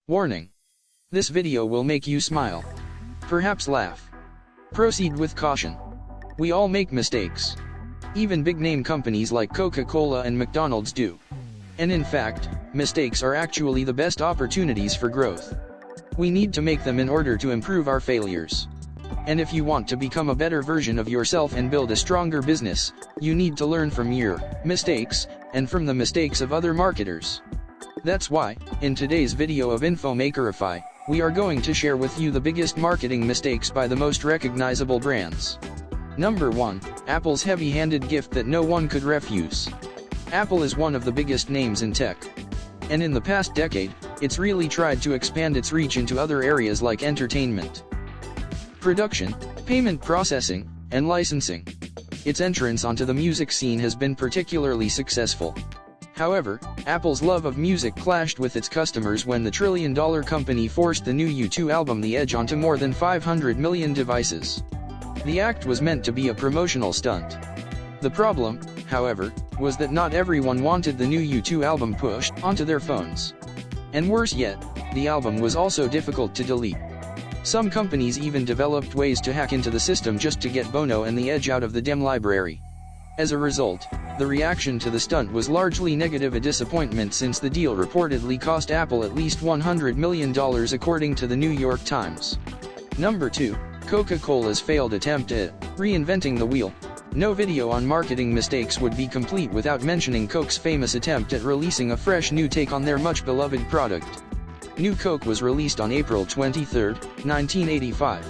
Warning. This video will make you smile. Perhaps laugh. Proceed with caution. We all make mistakes. Even big-name companies like Coca-Cola and McDonald's do. And in fact, mistakes are actually the best opportunities for growth. We need to make them in order to improve our failures. And if you want to become a better version of yourself and build a stronger business, you need to learn from your mistakes, and from the mistakes of other marketers. That's why, in today's video of InfoMakerify, we are going to share with you the biggest marketing mistakes by the most recognizable brands. Number 1, Apple's heavy-handed gift that no one could refuse. Apple is one of the biggest names in tech. And in the past decade, it's really tried to expand its reach into other areas like entertainment, production, payment processing, and licensing. Its entrance onto the music scene has been particularly successful. However, Apple's love of music clashed with its customers when the trillion-dollar company forced the new U2 album The Edge onto more than 500 million devices. The act was meant to be a promotional stunt. The problem, however, was that not everyone wanted the new U2 album pushed onto their phones. And worse yet, the album was also difficult to delete. Some companies even developed ways to hack into the system just to get Bono and The Edge out of the DEM library. As a result, the reaction to the stunt was largely negative, a disappointment since the deal reportedly cost Apple at least $100 million according to the New York Times. Number 2, Coca-Cola's failed attempt at reinventing the wheel. No video on marketing mistakes would be complete without mentioning Coke's famous attempt at releasing a fresh new take on their much-beloved product. New Coke was released on April 23, 1985.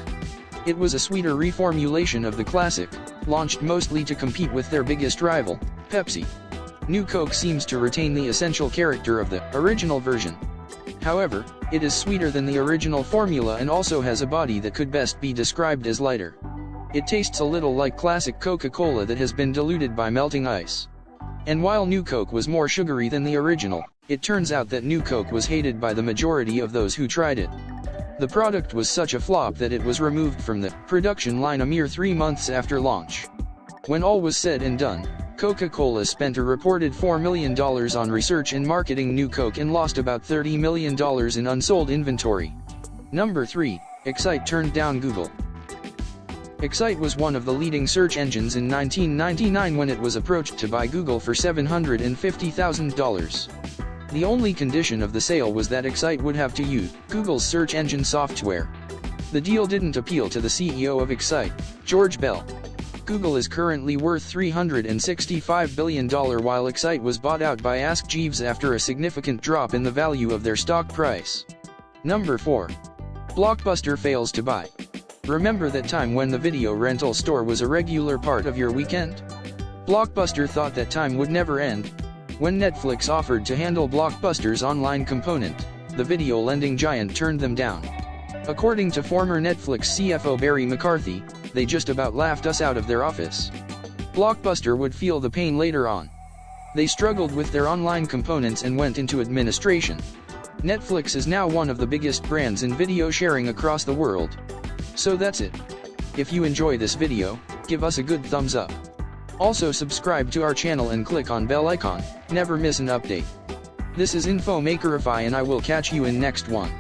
It was a sweeter reformulation of the classic, launched mostly to compete with their biggest rival, Pepsi. New Coke seems to retain the essential character of the original version. However, it is sweeter than the original formula and also has a body that could best be described as lighter. It tastes a little like classic Coca-Cola that has been diluted by melting ice. And while New Coke was more sugary than the original, it turns out that New Coke was hated by the majority of those who tried it. The product was such a flop that it was removed from the production line a mere 3 months after launch. When all was said and done, Coca-Cola spent a reported $4 million on research and marketing New Coke and lost about $30 million in unsold inventory. Number 3, Excite turned down Google. Excite was one of the leading search engines in 1999 when it was approached to buy Google for $750,000. The only condition of the sale was that Excite would have to use Google's search engine software. The deal didn't appeal to the CEO of Excite, George Bell. Google is currently worth $365 billion while Excite was bought out by Ask Jeeves after a significant drop in the value of their stock price. Number 4. Blockbuster fails to buy. Remember that time when the video rental store was a regular part of your weekend? Blockbuster thought that time would never end. When Netflix offered to handle Blockbuster's online component, the video lending giant turned them down. According to former Netflix CFO Barry McCarthy, they just about laughed us out of their office. Blockbuster would feel the pain later on. They struggled with their online components and went into administration. Netflix is now one of the biggest brands in video sharing across the world. So that's it. If you enjoy this video, give us a good thumbs up. Also subscribe to our channel and click on bell icon, never miss an update. This is InfoMakerify and I will catch you in next one.